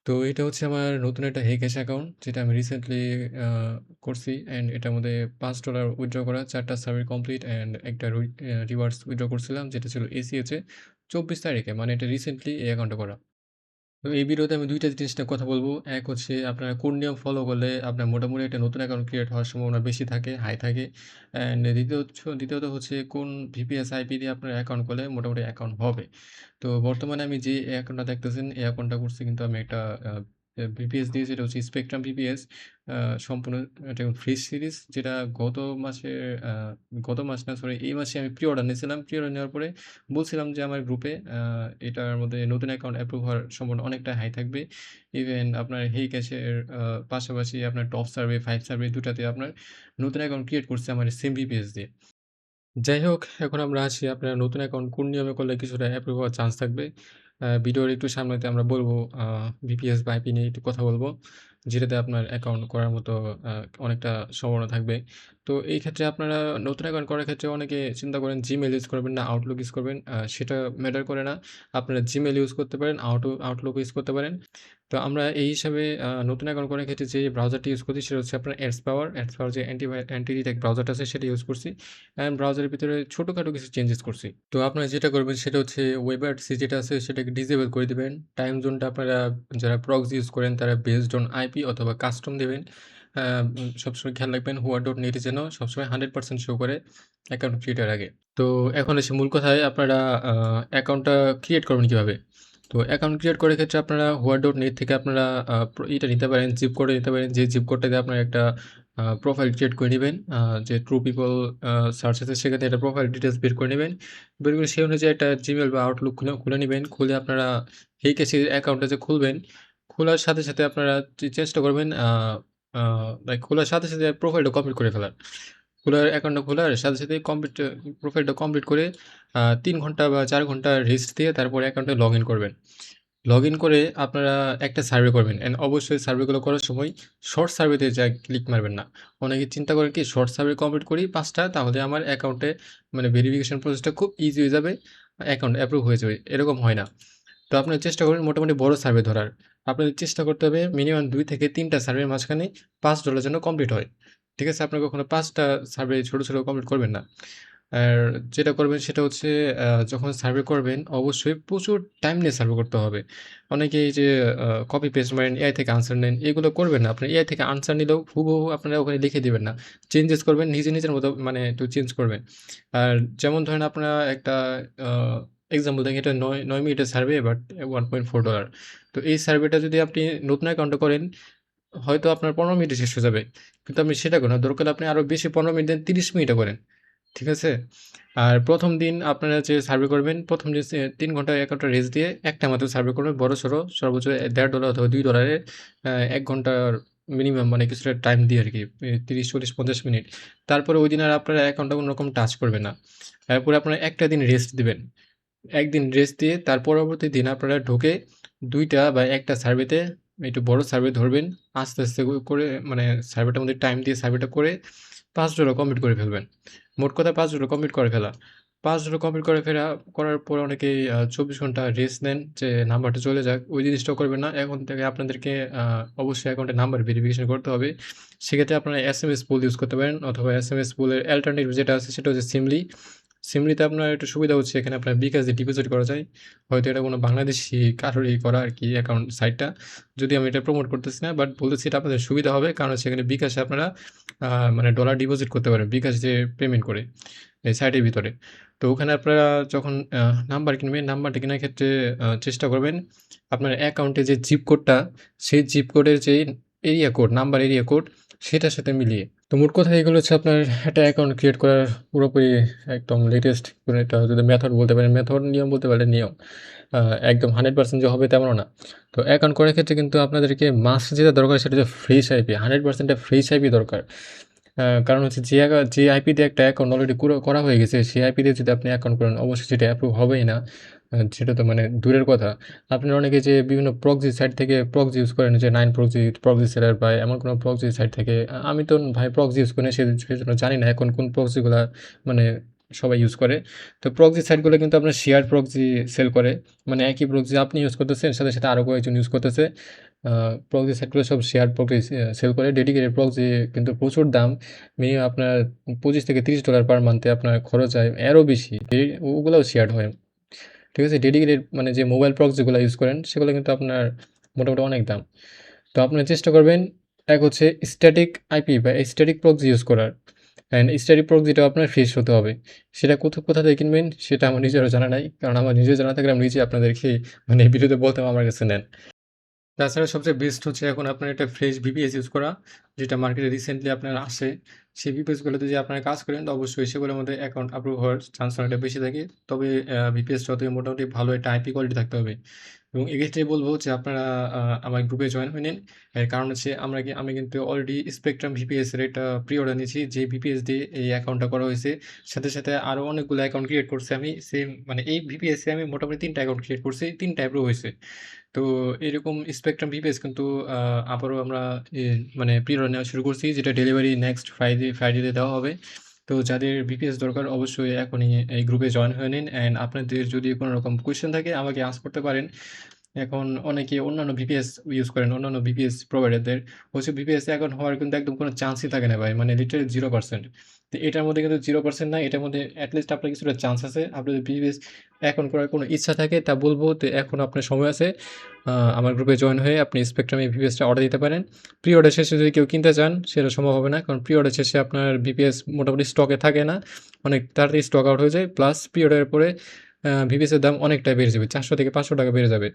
তো এটা হচ্ছে আমার নতুন একটা Heycash অ্যাকাউন্ট যেটা আমি রিসেন্টলি আ করছি অ্যান্ড এটার মধ্যে $৫ উইথড্র করা, ৪ টা সার্ভে কমপ্লিট অ্যান্ড একটা রিওয়ার্ডস উইথড্র করছিলাম যেটা ছিল ACH এ ২৪ তারিখে মানে এটা রিসেন্টলি এই অ্যাকাউন্টটা করা। তো এই ভিডিওতে আমি ২ টা জিনিস নিয়ে কথা বলব। এক হচ্ছে আপনারা কোন নিয়ম ফলো করলে আপনার মোটামুটি একটা নতুন অ্যাকাউন্ট ক্রিয়েট হওয়ার সম্ভাবনা বেশি থাকে, হাই থাকে। অ্যান্ড দ্বিতীয়ত হচ্ছে কোন VPS আইপি দিয়ে আপনার অ্যাকাউন্ট করলে মোটামুটি অ্যাকাউন্ট হবে। তো বর্তমানে আমি যে অ্যাকাউন্টটা দেখতেছেন এই অ্যাকাউন্টটা করছি কিন্তু আমি একটা আ VPS দিয়ে যেটা হচ্ছে স্পেকট্রাম VPS আ সম্পূর্ণ এটা ফ্রি সিরিজ যেটা আ গত মাস না সরি এই মাসে আমি প্রি অর্ডার নিয়েছিলাম। প্রি অর্ডার নেওয়ার পরে বলছিলাম যে আমার গ্রুপে এটার মধ্যে নতুন অ্যাকাউন্ট অ্যাপ্রুভ হওয়ার সম্ভাবনা অনেকটা হাই থাকবে। ইভেন আপনার Heycash এর পাশাপাশি আপনার টপ সার্ভে, 5 সার্ভে ২ টাতে আপনার নতুন অ্যাকাউন্ট ক্রিয়েট করছে আমার সেম VPS দিয়ে। যাই হোক, এখন আমরা আসি আপনার নতুন অ্যাকাউন্ট কোন নিয়মে করলে কিছুটা অ্যাপ্রুভ হওয়ার চান্স থাকবে। ভিডিওর একটু সামনেতে আমরা বলবো আ VPS বা আইপি নিয়ে একটু কথা বলবো। যেটাতে আপনার অ্যাকাউন্ট করার মতো আ অনেকটা সম্ভাবনা থাকবে। তো এই ক্ষেত্রে আপনারা নতুন অ্যাকাউন্ট করার ক্ষেত্রে অনেকে চিন্তা করেন Gmail ইউজ করবেন না Outlook ইউজ করবেন। সেটা ম্যাটার করে না। আপনারা Gmail ইউজ করতে পারেন, Outlook ইউজ করতে পারেন। তো আমরা এই হিসাবে নতুন অ্যাকাউন্ট করার ক্ষেত্রে যে ব্রাউজারটি ইউজ করছি সেটা হচ্ছে আপনার এডসপাওয়ার। এডসপাওয়ার যে অ্যান্টি ডিটেক্ট ব্রাউজারটা আছে সেটা ইউজ করছি। অ্যান্ড ব্রাউজারের ভিতরে ছোটখাটো কিছু চেঞ্জেস করছি। তো আপনারা যেটা করবেন সেটা হচ্ছে ওয়েবআরটিসি যেটা আছে সেটাকে ডিসেবল করে দিবেন। টাইম জোনটা আপনারা যারা প্রক্সি ইউজ করেন তারা বেসড অন আইপি অথবা কাস্টম দিবেন। সবসময় খেয়াল রাখবেন whoa.net যেন সবসময় 100% শো করে অ্যাকাউন্ট ক্রিয়েটের আগে। তো এখন এসে মূল কথায় আপনারা আ অ্যাকাউন্টটা ক্রিয়েট করবেন কিভাবে? তো অ্যাকাউন্ট ক্রিয়েট করার ক্ষেত্রে আপনারা whoa.net থেকে আপনারা আ প্র ইটা নিতে পারেন, জিপ কোডটা নিতে পারেন। যে জিপ কোডটা দিয়ে আপনারা একটা প্রোফাইল ক্রিয়েট করে নিবেন। যে ট্রু পিপল সার্চ আছে সেখানে একটা প্রোফাইল ডিটেইলস বের করে নিবেন। বের করে সেই অনুযায়ী একটা Gmail বা Outlook খুলে নিবেন। খুলে আপনারা Heycash এর অ্যাকাউন্টটা যে খুলবেন, খোলার সাথে আপনারা চেষ্টা করবেন আ লাইক খোলার সাথে প্রোফাইলটা কমপ্লিট করে ফেলার। অ্যাকাউন্টটা খোলার সাথে প্রোফাইলটা কমপ্লিট করে ৩ ঘন্টা বা ৪ ঘন্টা রেস্ট দিয়ে তারপরে অ্যাকাউন্টে লগইন করবেন। লগইন করে আপনারা একটা সার্ভে করবেন। অ্যান্ড অবশ্যই সার্ভেগুলো করার সময় শর্ট সার্ভেতে ক্লিক মারবেন না। অনেকে চিন্তা করেন কি শর্ট সার্ভে কমপ্লিট করি ৫ টা তাহলে আমার অ্যাকাউন্টে মানে ভেরিফিকেশন প্রসেসটা খুব ইজি হয়ে যাবে। অ্যাকাউন্ট অ্যাপ্রুভ হয়ে যাবে। এরকম হয় না। তো আপনারা চেষ্টা করবেন মোটামুটি বড় সার্ভে ধরার। আপনাদের চেষ্টা করতে হবে মিনিমাম ২ থেকে ৩ টা সার্ভের মাঝখানে $৫ যেন কমপ্লিট হয়। ঠিক আছে? আপনারা কখনো ৫ টা সার্ভে ছোট কমপ্লিট করবেন না। আর যেটা করবেন সেটা হচ্ছে যখন সার্ভে করবেন অবশ্যই প্রচুর টাইম নিয়ে সার্ভে করতে হবে। অনেকে এই যে কপি পেস্ট মারেন, এআই থেকে আনসার নেন, এগুলো করবেন না। আপনার এআই থেকে আনসার নিলেও হুবহু আপনারা ওখানে লিখে দিবেন না। চেঞ্জেস করবেন নিজের মতো মানে একটু চেঞ্জ করবেন। আর যেমন ধরেন আপনারা একটা আ এক্সাম্পল দেখেন এটা ৯ মিনিটের সার্ভে বাট $1.4 তো এই সার্ভেটা যদি আপনি নতুন অ্যাকাউন্টে করেন হয়তো আপনার ১৫ মিনিটে শেষ হয়ে যাবে। কিন্তু আপনি সেটা করেন না। দরকার হলে আপনি আরো বেশি ১৫ মিনিট দেন ৩০ মিনিটে করেন। ঠিক আছে? আর ১ম দিন আপনারা যে সার্ভে করবেন, ১ম দিন ৩ ঘন্টা অ্যাকাউন্টটা রেস্ট দিয়ে একটা মাত্র সার্ভে করবেন বড়সড় সর্বোচ্চ $১.৫ অথবা $২ ১ ঘন্টার মিনিমাম মানে কিছুটা টাইম দিয়ে আরকি ৩০, ৪০, ৫০ মিনিট। তারপরে ওইদিন আর আপনারা অ্যাকাউন্টটা কোনরকম টাচ করবেন না। এরপরে আপনারা একটা দিন রেস্ট দিবেন। একদিন রেস্ট দিয়ে তার পরবর্তী দিন আপনারা ঢুকে ২ টা বা ১ টা সার্ভেতে একটু বড় সার্ভে ধরবেন। আস্তে করে মানে সার্ভেটার মধ্যে টাইম দিয়ে সার্ভেটা করে $৫ কমপ্লিট করে ফেলবেন। মোট কথা $৫ কমপ্লিট করে ফেলা। $৫ কমপ্লিট করে করার পরে অনেকেই ২৪ ঘন্টা রেস্ট নেন যে নাম্বারটা চলে যাক। ওই জিনিসটাও করবেন না। এখন থেকে আপনাদেরকে অবশ্যই অ্যাকাউন্টে নাম্বার ভেরিফিকেশন করতে হবে। সেক্ষেত্রে আপনারা এসএমএস পুল ইউজ করতে পারেন অথবা এসএমএস পুলের অ্যাল্টারনেটিভ যেটা আছে সেটা হচ্ছে সিমলি। সিমলিতে আপনার একটু সুবিধা হচ্ছে এখানে আপনার বিকাশ দিয়ে ডিপোজিট করা যায়। হয়তো এটা কোনো বাংলাদেশী কারোরই করা আরকি অ্যাকাউন্ট সাইটটা। যদিও আমি এটা প্রমোট করতেছি না বাট বলতেছি এটা আপনাদের সুবিধা হবে। কারণ সেখানে বিকাশে আপনারা আ মানে ডলার ডিপোজিট করতে পারেন। বিকাশ যে পেমেন্ট করে এই সাইটের ভিতরে। তো ওখানে আপনারা যখন নাম্বার কিনবেন, নাম্বারটা কেনার ক্ষেত্রে চেষ্টা করবেন আপনার অ্যাকাউন্টে যে জিপ কোডটা সেই জিপ কোডের যেই area code, number area code সেটার সাথে মিলিয়ে। তো মোট কথা এগুলো হচ্ছে আপনার একটা অ্যাকাউন্ট ক্রিয়েট করার পুরোপুরি একদম লেটেস্ট কোনো একটা যদি মেথড বলতে পারেন, মেথড নিয়ম বলতে পারেন নিয়ম। আ একদম 100% যে হবে তেমনও না। তো অ্যাকাউন্ট করার ক্ষেত্রে কিন্তু আপনাদেরকে মাস্ট যেটা দরকার সেটা হচ্ছে ফ্রেশ আইপি। 100% ফ্রেশ আইপি দরকার। কারণ হচ্ছে যে আইপি দিয়ে একটা অ্যাকাউন্ট অলরেডি করা হয়ে গেছে, সেই আইপি দিয়ে যদি আপনি অ্যাকাউন্ট করেন অবশ্যই সেটা অ্যাপ্রুভ হবেই না। সেটা তো মানে দূরের কথা। আপনারা অনেকে যে বিভিন্ন প্রক্সি সাইট থেকে প্রক্সি ইউজ করেন যে 9 প্রক্সি, প্রক্সি সেলার বা এমন কোনো প্রক্সি সাইট থেকে আমি তো ভাই প্রক্সি ইউজ করি না সেজন্য জানি না এখন কোন প্রক্সিগুলা মানে সবাই ইউজ করে। তো প্রক্সি সাইটগুলো কিন্তু আপনার শেয়ার প্রক্সি সেল করে। মানে একই প্রক্সি আপনি ইউজ করতেছেন সাথে আরো কয়েকজন ইউজ করতেছে। প্রক্সি সেটগুলো সব শেয়ার্ড প্রক্সি সেল করে। ডেডিকেটেড প্রক্সি কিন্তু প্রচুর দাম। মিনিমাম আপনার $25 থেকে $30 পার মান্থে আপনার খরচ হয়, আরও বেশি। ওগুলাও শেয়ার্ড হয়। ঠিক আছে? ডেডিকেটেড মানে যে মোবাইল প্রক্সি যেগুলো ইউজ করেন, সেগুলো কিন্তু আপনার মোটামুটি অনেক দাম। তো আপনারা চেষ্টা করবেন, এক হচ্ছে স্ট্যাটিক আইপি বা স্ট্যাটিক প্রক্সি ইউজ করার। অ্যান্ড স্ট্যাটিক প্রক্সিটাও আপনার ফ্রেশ হতে হবে। সেটা কোথা থেকে কিনবেন সেটা আমার নিজেরও জানা নাই। কারণ আমার নিজের জানা থাকলে আমি নিজেই আপনাদেরকে মানে এই ভিডিওতে বলতাম আমার কাছে নেন। তাছাড়া সবচেয়ে বেস্ট হচ্ছে এখন আপনার একটা ফ্রেশ ভিপিএস ইউজ করা, যেটা মার্কেটে রিসেন্টলি আপনার আসে। সেই ভিপিএসগুলোতে যদি আপনারা কাজ করেন, তো অবশ্যই সেগুলোর মধ্যে অ্যাকাউন্ট অ্যাপ্রুভ হওয়ার চান্স অনেকটা বেশি থাকে। তবে ভিপিএসটাতে মোটামুটি ভালো একটা আইপি কোয়ালিটি থাকতে হবে। এবং এক্ষেত্রে বলব যে আপনারা আমার গ্রুপে জয়েন হয়ে নিন। এর কারণ হচ্ছে আমি কিন্তু অলরেডি স্পেকট্রাম ভিপিএস এর একটা প্রি অর্ডার নিয়েছি। যে ভিপিএস দিয়ে এই অ্যাকাউন্টটা করা হয়েছে। সাথে আরও অনেকগুলো অ্যাকাউন্ট ক্রিয়েট করছি আমি। সেম মানে এই ভিপিএস এ আমি মোটামুটি ৩ টা অ্যাকাউন্ট ক্রিয়েট করছি। ৩ টা অ্যাপ্রুভ হইছে। তো এরকম স্পেকট্রাম ভিপিএস কিন্তু আবারও আমরা এ মানে প্রি-অর্ডার নেওয়া শুরু করছি, যেটা ডেলিভারি নেক্সট ফ্রাইডেতে দেওয়া হবে। তো যাদের ভিপিএস দরকার অবশ্যই এখনই এই গ্রুপে জয়েন হয়ে নিন। অ্যান্ড আপনাদের যদি কোনো রকম কোয়েশ্চেন থাকে আমাকে আস্ক করতে পারেন। এখন অনেকে অন্যান্য ভিপিএস ইউজ করেন, অন্যান্য ভিপিএস প্রোভাইডারদের হচ্ছে ভিপিএস অ্যাকাউন্ট হওয়ার কিন্তু একদম কোনো চান্সই থাকে না ভাই। মানে লিটারালি 0%। তো এটার মধ্যে কিন্তু 0% না, এটার মধ্যে এটলিস্ট আপনার কিছুটা চান্স আছে। আপনার যদি ভিপিএস অ্যাকাউন্ট করার কোনো ইচ্ছা থাকে তা বলব, তো এখন আপনার সময় আছে। আমার গ্রুপে জয়েন হয়ে আপনি স্পেকট্রামে ভিপিএসটা অর্ডার দিতে পারেন। প্রি অর্ডার শেষে যদি কেউ কিনতে চান সেটা সম্ভব হবে না। কারণ প্রি অর্ডার শেষে আপনার ভিপিএস মোটামুটি স্টকে থাকে না। অনেক তাড়াতাড়ি স্টক আউট হয়ে যায়। প্লাস প্রি অর্ডারের পরে ভিপিএসের দাম অনেকটাই বেড়ে যাবে। ৳400 থেকে ৳500 বেড়ে যাবে।